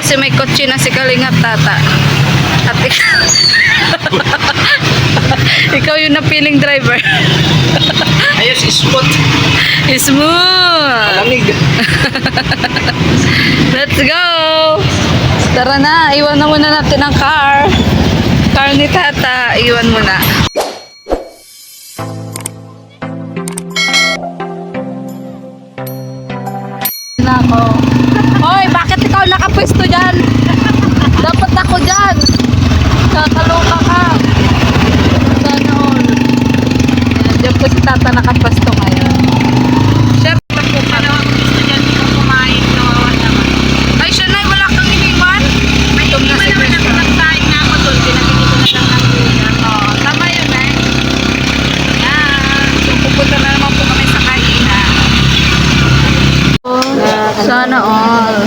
kasi may kotse na si Kalingap Tata. At ikaw yung napiling driver. Ayos, spot. Smooth! Malamig. Let's go! Tara na, iwan na muna natin ang car. Car ni Tata, iwan muna. Ako. Hoy, bakit ikaw nakapwesto dyan? Dapat ako dyan. Kakaloka ka. Sana all. Diyan po si Tata nakapwesto ngayon. Chef, ako ka. Gusto dyan kung kumain, kawawa naman. Ay, siya na, wala kang iniwan. May hindi mo naman ako nagsaing na ako doon. Pinagigito na lang ng ulan. Oo, tama yun eh. Yan. So, pupunta na naman po kami sa kainan. Sana all.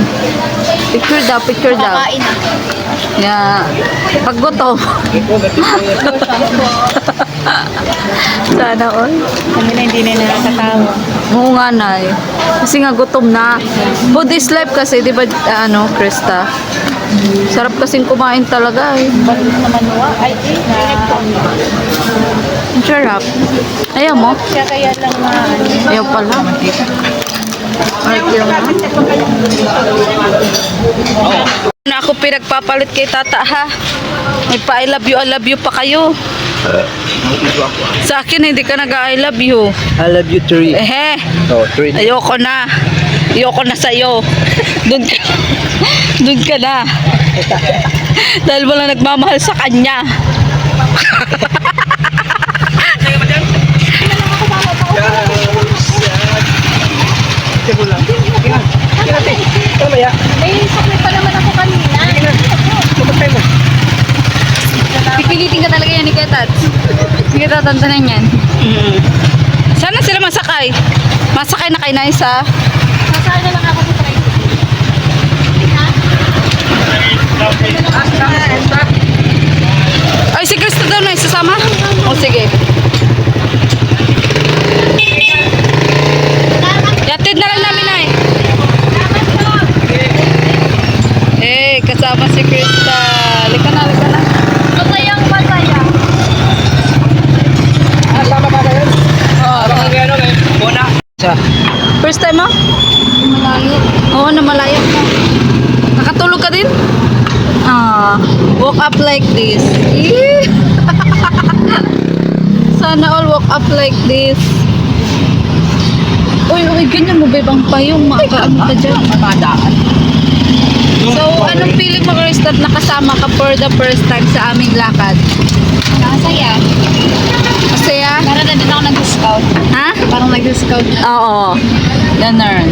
Picture daw, picture daw. Kakain na. Yeah. Pag gutom. Sana all. Kami na hindi na nakakatawa. Oo nga, Nay. Kasi nga gutom na. Food is life kasi, di ba, Krista? Sarap kasing kumain talaga eh. Bakit naman wa? Ay, Ang sarap. Ayaw mo? siya kaya lang Ayaw pala. Ayaw na. Na ako pinagpapalit kay Tata ha. May pa I love you pa kayo. Sa akin hindi ka nag-I love you. I love you, Tree. Oh, Tree. Ayoko na. Ayoko na sa'yo. Doon ka. Doon ka na. Dahil wala nagmamahal sa kanya. Sige lang. Tama ya. May sakit pa naman ako kanina. Kapatay mo. Pipilitin ka talaga yan ni Ketats. Sige, tatantanan yan. Sana sila masakay. Masakay na kay Naisa. Nasaan na lang ako sa train. Ay, si Krista daw na isasama? O, sige. Yatid na lang namin ay. Eh, kasama si Krista. Lika na, lika na. Masayang masaya. Sama ba kayo? Oo, Ano kayo? Bona. first time mo? Malayo. Oo, na malayo mo. Nakatulog ka din? Walk up like this. Eee! Sana all walk up like this. Uy, ganyan mo ba bang payong makaano ka dyan? Mamadaan. So, anong feeling mo, Krista, nakasama ka for the first time sa aming lakad? Masaya. Masaya? Para na din ako nag-scout. Ha? Parang nag-scout na. Oo. Ganun.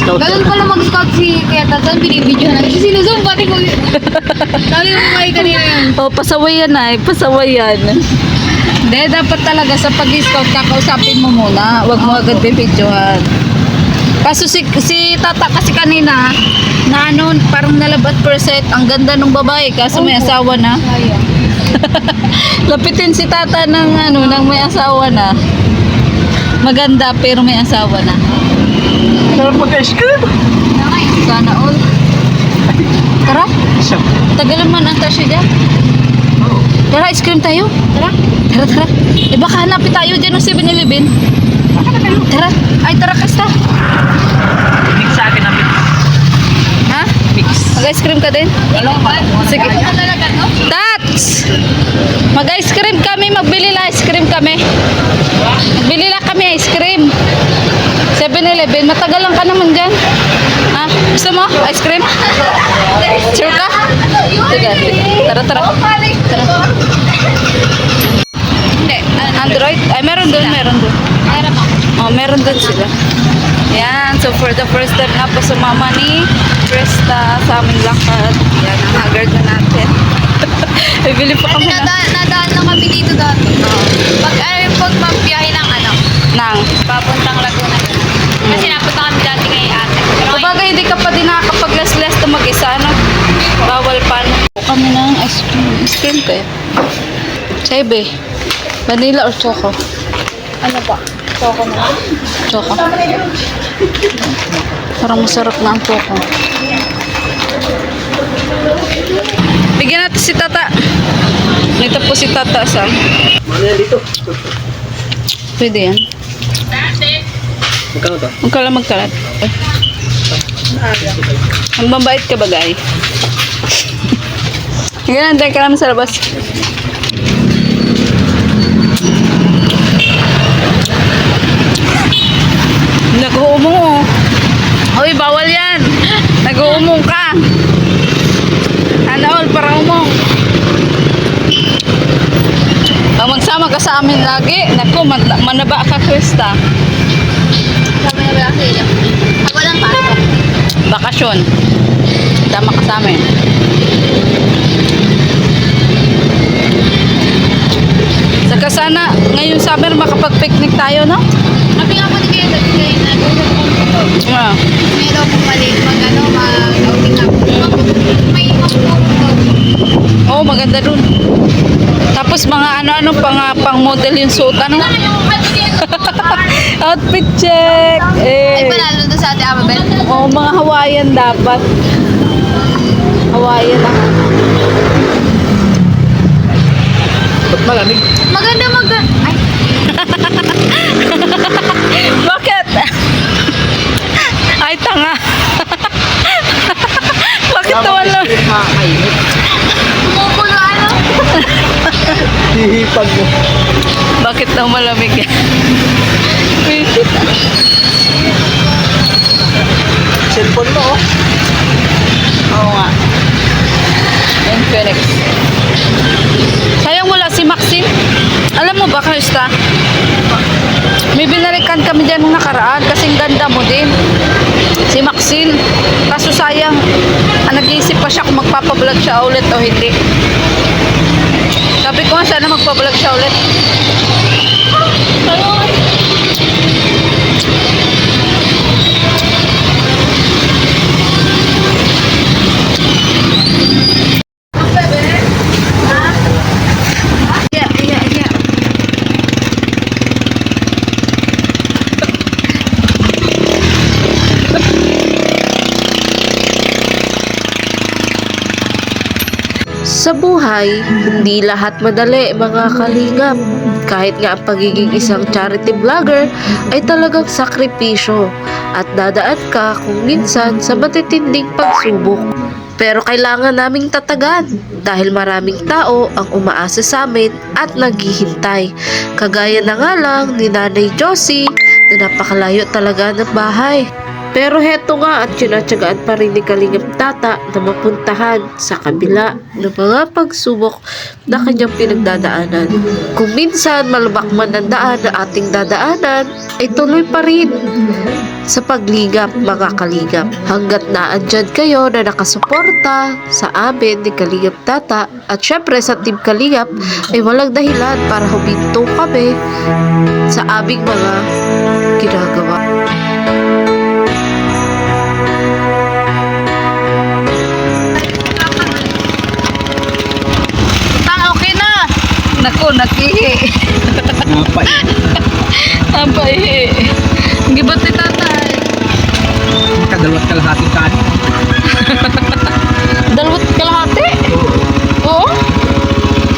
Ganun pala mag-scout si Kuya Tatan, binibidyo na. Kasi sinuzoom pati ko. Sabi mo kayo kanina yun. Oh, pasaway yan ay. Pasaway yan. Hindi, dapat talaga sa pag-scout, kakausapin mo muna. Huwag mo agad bibidyohan. Kaso si Tata kasi kanina, na parang nalabat percent, ang ganda ng babae, kaso may asawa na. Sayang. Lapitin si Tata ng nang may asawa na. Maganda pero may asawa na. Sarap mag-ice cream. Sana all. Tara, tagalan man ang tasyo dyan. Tara, ice cream tayo. Tara. Tara. Eh baka hanapin tayo dyan ng 7-Eleven. Tara. Ay, tara Krista. Mix sa akin namin. Ha? Mix. Mag-ice cream ka din? Sige. Ano talaga to? Tats! Mag-ice cream kami. Magbili lang ice cream kami. Magbili lang kami ice cream. 7-Eleven. Matagal lang ka naman dyan. Ha? Gusto mo? Ice cream? Sure ka? Sige. Tara. Tara. Hindi. Android? Ay, meron doon. Meron ako. Oh, meron doon sila. Yan. So, for the first time nga po sumama ni Krista sa aming lakad. Yan. Ang haggard na natin. Bibili pa kami na. Nadaan lang kami dito dati. Pag magbiyahe ng Nang. papuntang Laguna. Kasi napunta kami dati kay ate. Pero Kumbaga, hindi ka pa din nakakapag-less to mag-isa, no? Bawal pa, no? Kami ng ice cream. Ice cream kayo. Sebe. Vanilla or choco? ano ba? Choco na. Choco. Parang masarap na ang choco. Tatasan. Ano yan dito? Pwede yan. Magkano to? Magkalat. Ang mabait ka bagay. Ganun, tayo ka naman sa labas. Nag-uumong oh. Hoy, bawal yan. Nag-uumong ka. Ano, parang umong. Pag magsama ka sa amin lagi, naku, manaba ka, Krista. Sabi na ba kasi ito? Ako lang pasok. Bakasyon. Tama ka sa amin. Saka sana, ngayon summer, makapag-picnic tayo, no? Sabi nga po ni Kuya Dad, kayo nag-usap ko ito. Yeah. Meron po mali mag-outing na. May mag-outing. Oh, maganda dun. Tapos mga ano-ano, pang-model yung suot, ano? Outfit check! Ay, Eh. panalo doon sa ate Amabel. Oh, mga Hawaiian dapat. Hawaiian lang. Ba't malamig? Maganda Ay, Bakit? Ay, tanga. Bakit naman lang? Makakainit. kumukulo ano? Hihipag mo. Bakit daw malamig yan? Wait. Cellphone mo oh. Oo nga. Infinix. Sayang wala si Maxine. Alam mo ba, Krista? May binalikan kami dyan nung nakaraan kasing ganda mo din. Si Maxine. Kaso sayang, nag-iisip pa siya kung magpapablog siya ulit o hindi. Sabi ko nga sana magpablog siya ulit. Yeah. Sa buhay, hindi lahat madali mga kalingap. Kahit nga ang pagiging isang charity vlogger ay talagang sakripisyo at dadaan ka kung minsan sa matitinding pagsubok. Pero kailangan naming tatagan dahil maraming tao ang umaasa sa amin at naghihintay. Kagaya na nga lang ni Nanay Josie na napakalayo talaga ng bahay. Pero heto nga at sinatsagaan pa rin ni Kalingap Tata na mapuntahan sa kabila ng mga pagsubok na kanyang pinagdadaanan. Kung minsan malubak man ang daan na ating dadaanan, ay tuloy pa rin sa pagligap mga kalingap. Hanggat na andyan kayo na nakasuporta sa amin ni Kalingap Tata at syempre sa Team Kalingap ay walang dahilan para huminto kami sa aming mga ginagawa. Okay na. Naku, nakihi. Napay. Ang paihi. Gibat ni tatay. Kadalawat kalahating kanin. Dalawat kalahati? Oo.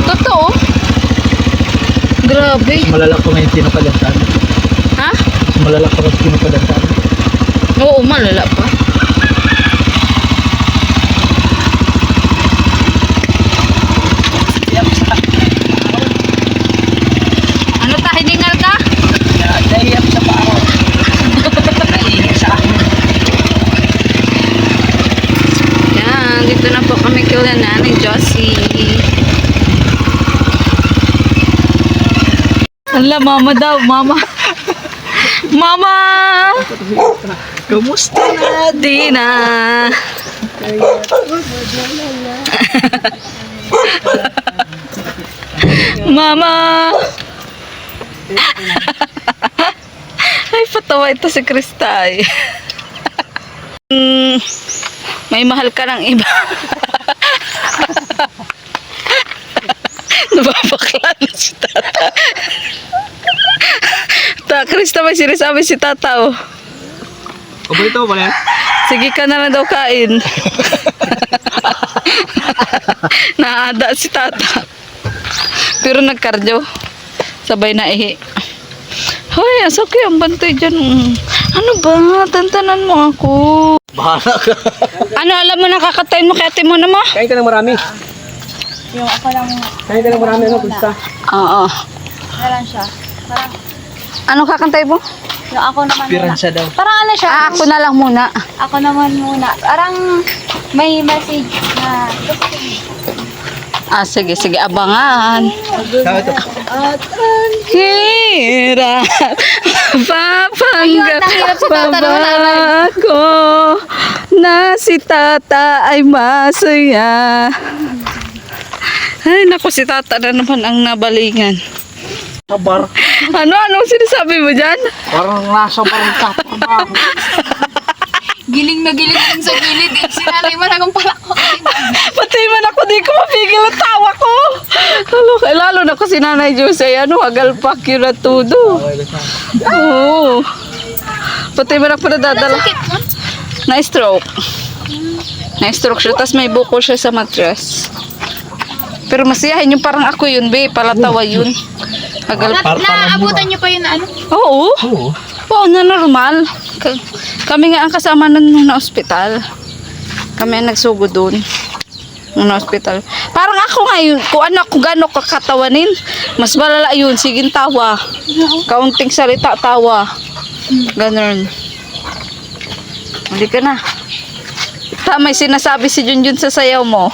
Totoo? Grabe. Malalak pa ngayon sinukadantan. Ha? Malalak pa ngayon sinukadantan. Oo, malala pa. Ano ta, hiningal ka? Nahihiyap sa pao. Nahihiyap sa akin. Yan, dito na po kami kila Nanay Josie. Ala, mama daw, mama. Mama! Kamusta na? Di na. Mama! Ay, patawa ito si Krista eh. May mahal ka ng iba. Nababakla na si Tata. Krista, may sinasabi si Tata oh. O ba ito pala? Sige ka na lang daw kain. Naada si tata. Pero nagkardio. Sabay na ihi. Hoy, asok yung bantay dyan. Ano ba? Tantanan mo ako. Bahala ka. Ano, alam mo, nakakatay mo kay ate mo na mo? Kain ka ng marami. Yung ako lang Kain ka ng marami, ano, Krista? Oo. meron siya. Parang, Ano kakantay mo? yung ako naman muna. Piransa daw. Parang ano siya? Ako na lang muna. Ako naman muna. Parang may message na Sige, sige, abangan. Sabi ito. Hirap, papanggap Ayun, nahirap si Tata naman, pa ko na si Tata ay masaya. Ay, naku, si Tata na naman ang nabalingan. Kabar. Anong sinasabi mo dyan? Parang nasa parang tatrabaho. giling na giling din sa gilid. Sinanay mo nagang pala ko. Pati man ako, di ko mapigil ang tawa ko. Lalo na ko si Nanay Jose, hagalpak yun na tudo. Oo. Pati man ako nadadala. Na-stroke. Na-stroke siya, tapos may bukol siya sa mattress. Pero masiyahin yung parang ako yun, be. Palatawa yun. Naabutan niyo pa yun na ano? Oo. Oo. Oo, na normal. Kami nga ang kasama nun na ospital. Kami ang nagsugo doon. Nung na ospital. Parang ako ngayon, kung gano'n kakatawanin, mas malala yun. Sige, tawa. Kaunting salita, tawa. Ganon. Hindi ka na. May sinasabi si Junjun sa sayaw mo.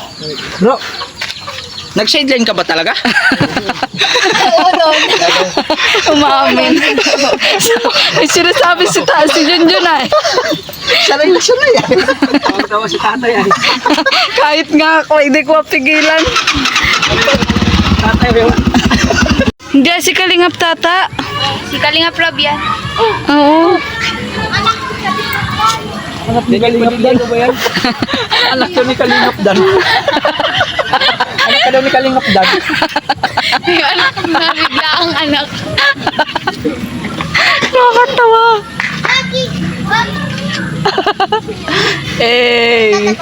Bro, nag-sideline ka ba talaga? Oo, doon. Umamin. May sinasabi si Junjun ay. Sanay na sanay. Ang tawa si tatay ay. Kahit nga ako, hindi ko mapigilan. Tatay yun. Hindi, si Kalingap Tata. Si Kalinga Prab yan. Oo. Anak ni Kalingap Dan. Anak ko ni Kalingap Dan. Anak ka daw ni Kalingap Dan. Yung anak na bigla ang anak. Nakakatawa. Eh,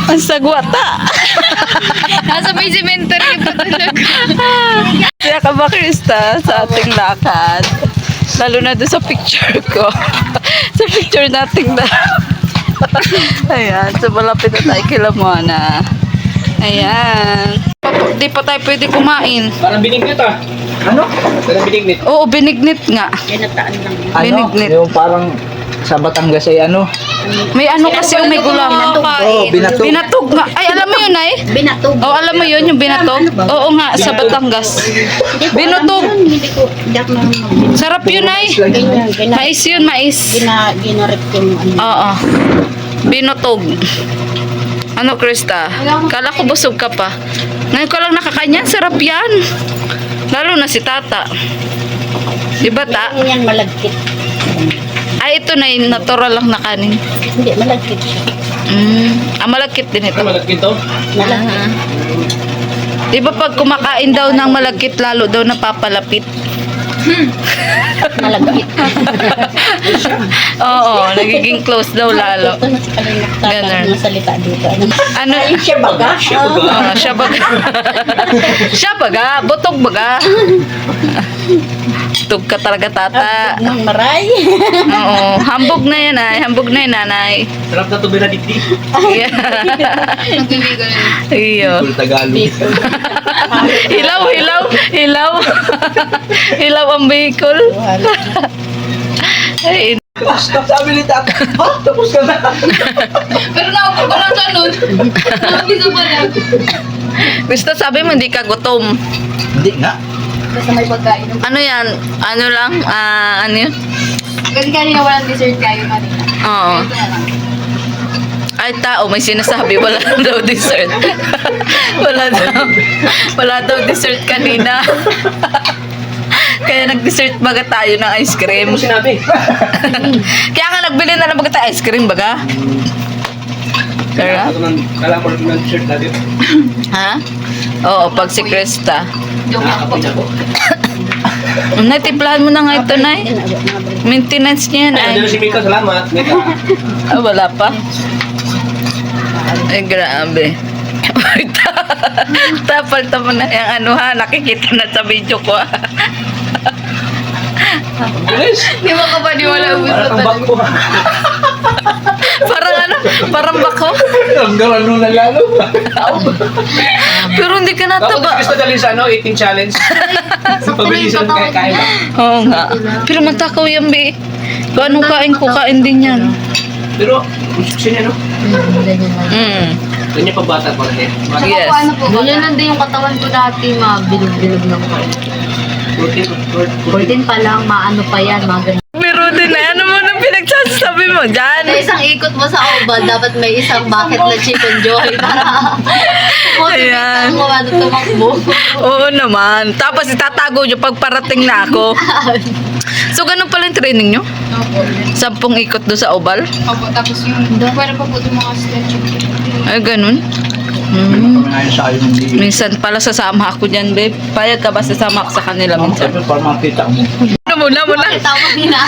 ang sagwata. Nasa may cemetery pa talaga. Kaya ka ba, Krista, sa ating lakad? Lalo na doon sa picture ko. Sa picture nating na. Ayan, so malapit na tayo kila Mona. Ayan. Di pa tayo pwede kumain. Parang binignit ah. Ano? Parang binignit. Oo, binignit nga. Binignit. Yung parang sa Batangas ay ano? May ano kasi yung may gulaman. Oh, binatog. Binatog nga. Ay, alam mo yun, ay? Binatog. Oh, alam mo yun, yung binatog? Oo nga, sa Batangas. Binatog. Hindi ko, hindi ako nang Sarap yun, ay. Mais yun, mais. ginarip yung ano. Oo. Binotog. Ano, Krista? Kala ko busog ka pa. Ngayon ko lang nakakanyan. Sarap yan. Lalo na si Tata. Diba, Ta? Yan malagkit. Ay, ito na yung natural lang na kanin. Hindi, malagkit siya. Malagkit din ito. Malagkit to? Malagkit. Diba pag kumakain daw ng malagkit, lalo daw napapalapit? Malagkit. Oo, nagiging close daw lalo. Ito na si Kalingap Ganun. Tata ng salita dito. Ano? Siya baga? Siya baga. Siya baga. Butog baga. Butog ka talaga, Tata. Nang maray. Oo. Hambog na yan, ay. Hambog na yan, nanay. Sarap na to Benedicti. Nagbibigo na yun. Iyo. Full Tagalog. Hilaw, hilaw, hilaw. Hilaw ang vehicle. Ay, Sabi ni Tata, ha? Tapos ka na. Pero naupo ko lang ganun. Nakabisa pa lang. gusto sabi mo, hindi ka gutom. Hindi nga. Basta may pagkain. Ano yan? Ano lang? Ano yun? Kasi kanina walang dessert kayo kanina. Oo. Ito na lang. Ay, tao, may sinasabi, wala daw dessert. Wala daw dessert kanina. Kaya nag-dessert baga tayo ng ice cream. Ano sinabi? Kaya nga nagbili na lang baga tayo ice cream baga. Kaya? Kala mo ng shirt natin. Ha? Oo, pag si Krista. Joke lang po. Nakakapit ako. Nay, tiplahan mo na nga ito, Nay. Maintenance niya yan, Ay, ay. andun na si Mika. Salamat. Mika. Ah, wala pa? Ay, grabe. Tapal mo na yung ano ha, nakikita na sa video ko ha. Bilis. Di ba kapaniwala ubus Para pa kang talaga? bako. Parang ano, parang bako. Hanggang ano na lalo. Pero hindi ka Ako nataba. gusto dalhin sa ano, eating challenge. Pabilisan kaya ba? Oo nga. Pero matakaw yan, be. Kung anong kain ko, kain din yan. Pero, gusto niya no? Ganyan pa bata pa rin. Saka Yes. po ano po, ganyan din yung katawan ko dati, bilog-bilog lang po. 14 pa lang, maano pa yan, mga ganun. Pero din na, ano mo nang pinagsasabi mo dyan? Sa isang ikot mo sa oval, dapat may isang bucket na chicken joy para Ayan. motivate mo ano tumakbo. Oo naman. Tapos itatago nyo pag parating na ako. So, ganun pala yung training nyo? Opo. 10 ikot doon sa oval? Opo, tapos yung, pwede pa po itong mga stretching. Ay, ganun. Minsan pala sasama ako dyan, babe. Payag ka ba sasama ako sa kanila minsan? Para makita mo. Muna. Tama na.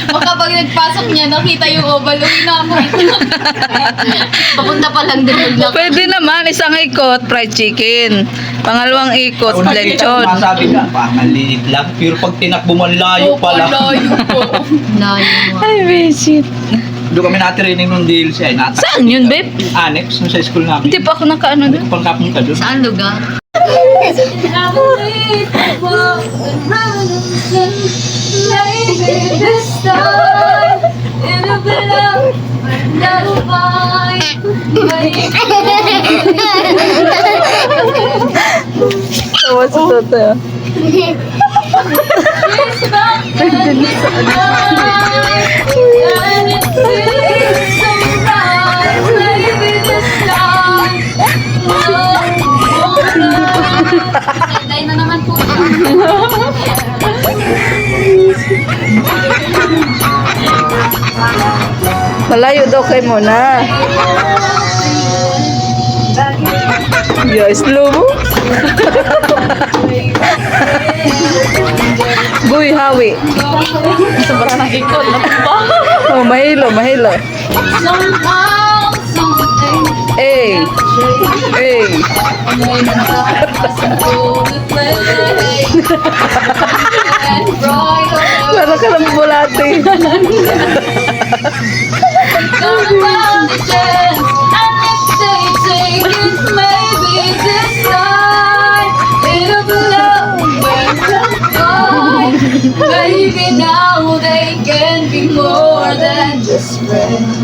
Baka pag nagpasok niya, nakita yung oval, uwi na ako. Papunta pa lang din bigla. Pwede naman, isang ikot, fried chicken. Pangalawang ikot, lechon. Masabi ka, pangalit lang. Pero pag tinakbo mo, layo pala. Layo po. Layo mo. Ay, visit. Doon kami na-training nung DLC ay Saan yun, babe? Annex nung sa school namin. Hindi pa ako nakaano doon. Kapag kapunta doon. Saan lugar? Tawa sa tata. Sanday na naman po siya. Malayo daw kayo muna. Yeah, slow mo. Guy, hawi. Sobrang ng ikot. Oh, mahilo. Somehow, something Hey. Para ka lang bulate. Maybe now they can be more than just friends.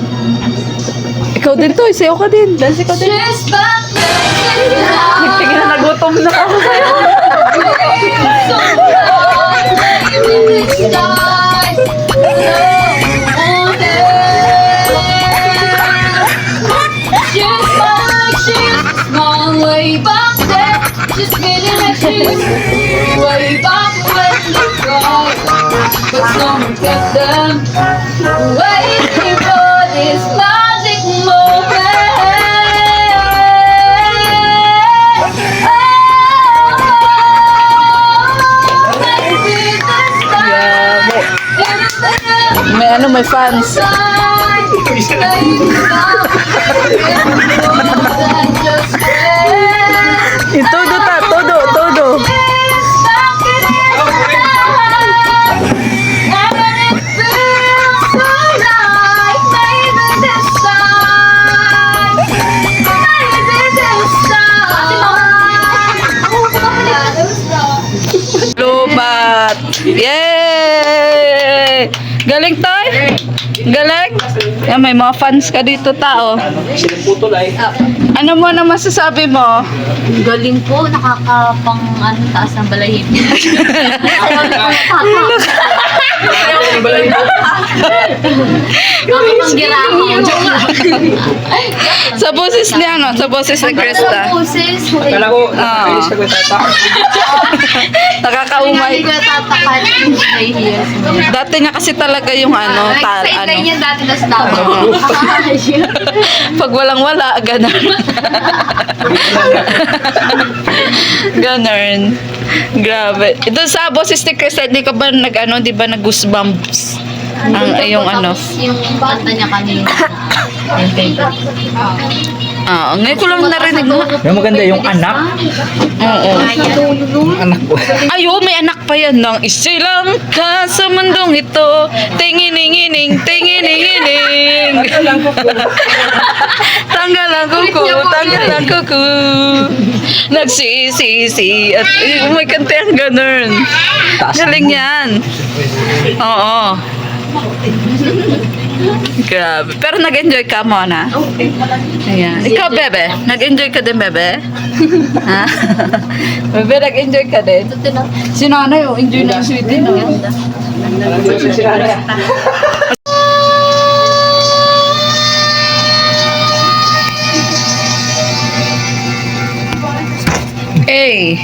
Ikaw din to, isayaw ka din. Dance ka din. Just back then, Tingnan na nagutom na ako sa'yo. Way back then, just feeling like she's way back when they cried, but someone kept them waiting for this magic moment. Maybe this time it's better. May fans. Todo. Lubat. Yay! Galing tayo. Galing. Yan, may mga fans ka dito, tao. Siniputol ay. Ano mo na masasabi mo? Galing po, nakakapang taas ng balahibo. Ayaw na ko Makapanggirahan. Sa boses niya, no? Sa boses ni Krista. Akala ko, Ah. kainis ka ko tata. Nakakaumay. Hindi ko tatakan. Dati niya kasi talaga yung ano, Sa niya dati na sa tao. Pag walang-wala, ganun. Ganun. Grabe. Ito sa boses ni Krista, di ka ba nag-ano, di ba nag-goosebumps? Ang yung ano. Yung kanta niya kanina. Yung favorite. Ngayon ko lang narinig mo. Yung maganda yung anak. Oo. Yung anak ko. Ayo, may anak pa yan ng isilang ka sa mundong ito. Tingining-ining, tingining-ining. Tanggal ang kuko, tanggal ang kuko. Nagsisisi at may kanta ang ganun. Galing yan. Oo. Grabe. Pero nag-enjoy ka mo na. Ayan. Ikaw, bebe. Nag-enjoy ka din, bebe? Ha? Bebe, nag-enjoy ka din? Si nanay, oh, enjoy na yung sweetie, no? Hey!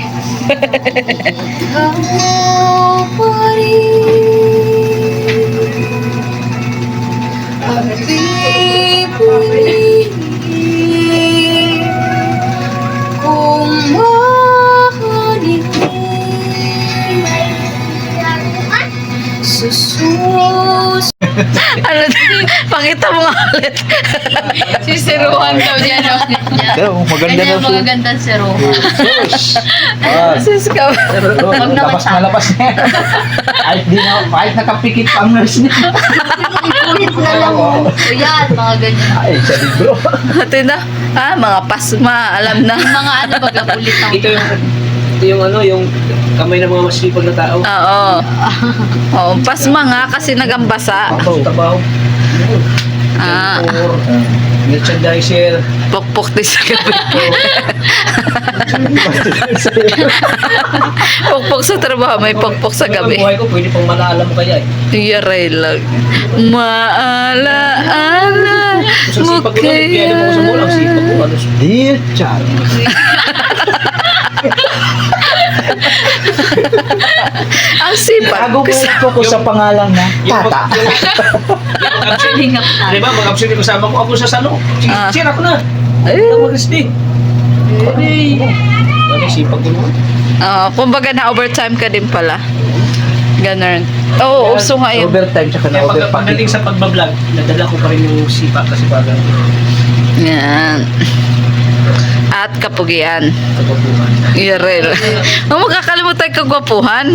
Ano? Pakita mo nga ulit. Sisiruhan daw niya. Maganda na siya. Magandang siruhan. Sis ka. Labas na labas niya. Kahit nakapikit pa ang nurse niya. Ulit na lang. O yan, mga ganyan. Ay, sa libro. Ito na. Mga pasma. Alam na. Yung mga ano, pagkapulit ng Ito yung ano, yung kamay ng mga masipag na tao. Oo. Oo. Pasma nga kasi nagambasa. Tabaw. Merchandiser. Pokpok din sa gabi. Pokpok sa trabaho. May pokpok sa gabi. Buhay ko, pwede pang malaala mo kaya eh. Yaray lang. Maalaala Kung mo sa sipag ko lang, biyado mo ko sa mula. Ang sipag ko, ano. Dear child. Ang sipag. Bago mo focus sa pangalan na Tata. Lingap na. Di ba, mag-absent yung kasama ko. Ako sa salo. Cheer ako na. Ay. Ako Christy. Ano sipag ko mo? Kumbaga na overtime ka din pala. Ganun. Oo, uso nga yun. Overtime tsaka na pagdating sa pagbablog, nadala ko pa rin yung sipa kasi baga. Yan. At kapugian. Kapapuhan. Yaray lang. Magkakalimutan kagwapuhan.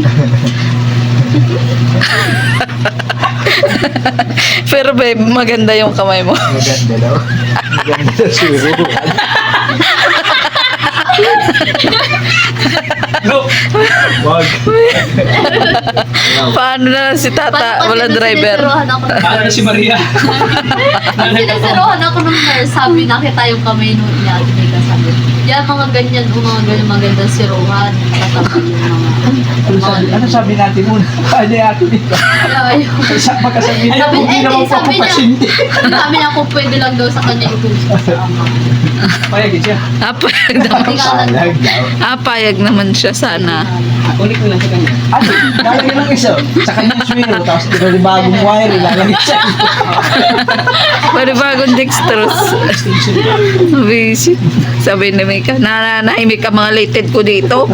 Pero babe, maganda yung kamay mo. Maganda daw. Maganda daw siguro. No! Wag. Paano na lang si tata? Walang driver. Paano na si Maria? Sinisiruhan ako ng nurse. Sabi, nakita yung kamay nun niya. Tumika sabi, yan mga ganyan, magandang siruhan. Katabi yung mga Ano sabi natin muna? Ano yung atin dito? Magkasabi niya, Sabi, hindi naman sabi niya, papapasyente. sabi niya kung pwede lang daw sa kanya itusok sa ama. Payagin siya. Payag naman. Salag daw. Payag naman siya sana. Ulit mo lang sa kanya. Ano? Lalagyan ng isa. Sa kanya swero. Tapos ito yung bagong wire. Lalagyan siya. Pwede bagong dextrose. Visit. Sabi ni Mika, nanahimik ka mga lated ko dito.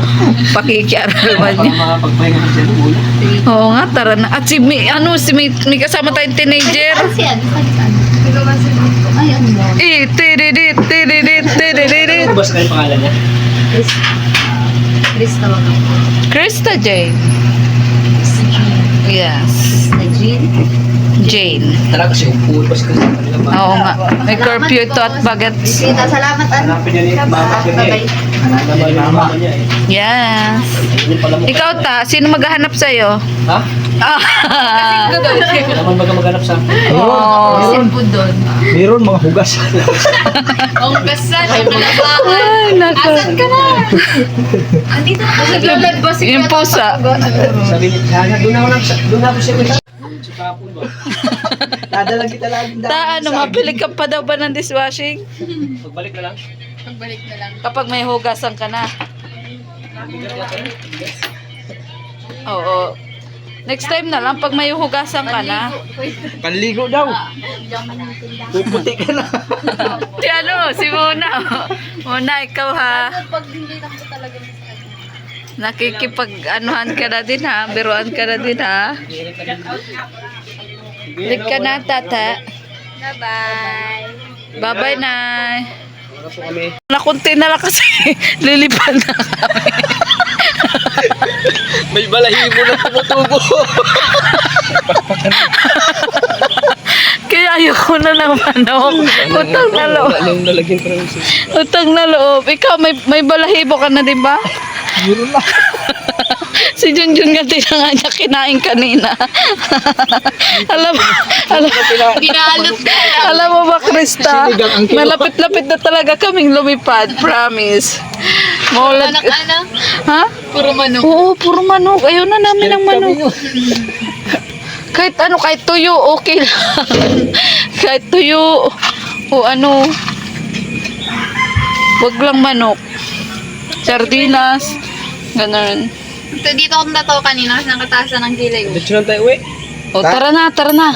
Pakikiara naman niya. Mga pagpahinga ng siya muna. Oo nga, tara na. At si may kasama tayong teenager. Kasi yan, ay, ano mo? Tididit, tididit, tididit. Ano ba sa kanyang pangalan niya? Chris tawag ako. Krista Jane. Yes. Na Jean. Jane. Talaga kasi upuin pa si Chris. Oo nga. May curfew ito at bagets. Tita, salamat. Hanapin niya ni mama ko niya eh. Hanapin niya ni mama niya eh. Yes. Yun pala mo. Ikaw ta, sino maghahanap sa'yo? Ha? Kasi Naman baga maghanap sa akin. Oh. po doon. Meron mga hugas. Ang gasan, ay malabakan. Ay, nako. Asan ka na? Andito na kasi lalabas si Yung pusa. Sabi niya, doon ako siya. Sa kapon ba? Dadala kita lagi. Ano, mabili ka pa daw ba ng dishwashing? Pagbalik na lang. Pagbalik na lang. Kapag may hugasan ka na. Oo. Next time na lang, pag may hugasan ka na. Panligo daw. Puputi ka na. Si si Mona. Mona, ikaw ha. Pag hindi na po talaga masakit. Nakikipag-anuhan ka na din ha. Biruan ka na din ha. Balik ka na, tata. Bye-bye. Bye-bye, Nay. Wala po kami. Nakunti na lang kasi lilipad na kami. May balahibo na tumutubo. Kaya ayoko na ng manok. Utang na loob. Anong nalagyan ko rin Utang na loob. Ikaw, may balahibo ka na, di ba? Meron na. Si Junjun nga din nga niya kinain kanina. alam Binalot na. alam mo ba, Krista? Malapit-lapit na talaga kaming lumipad. Promise. Maulat. Ano? Ha? Puro manok. Oo, puro manok. Ayaw na namin ng manok. Kahit ano, kahit tuyo, okay lang. Kahit tuyo. O ano. Wag lang manok. Sardinas. Ganun. So, dito ako natawa kanina kasi nakataas na ng kilay. Dito lang tayo uwi. O, tara na, tara na.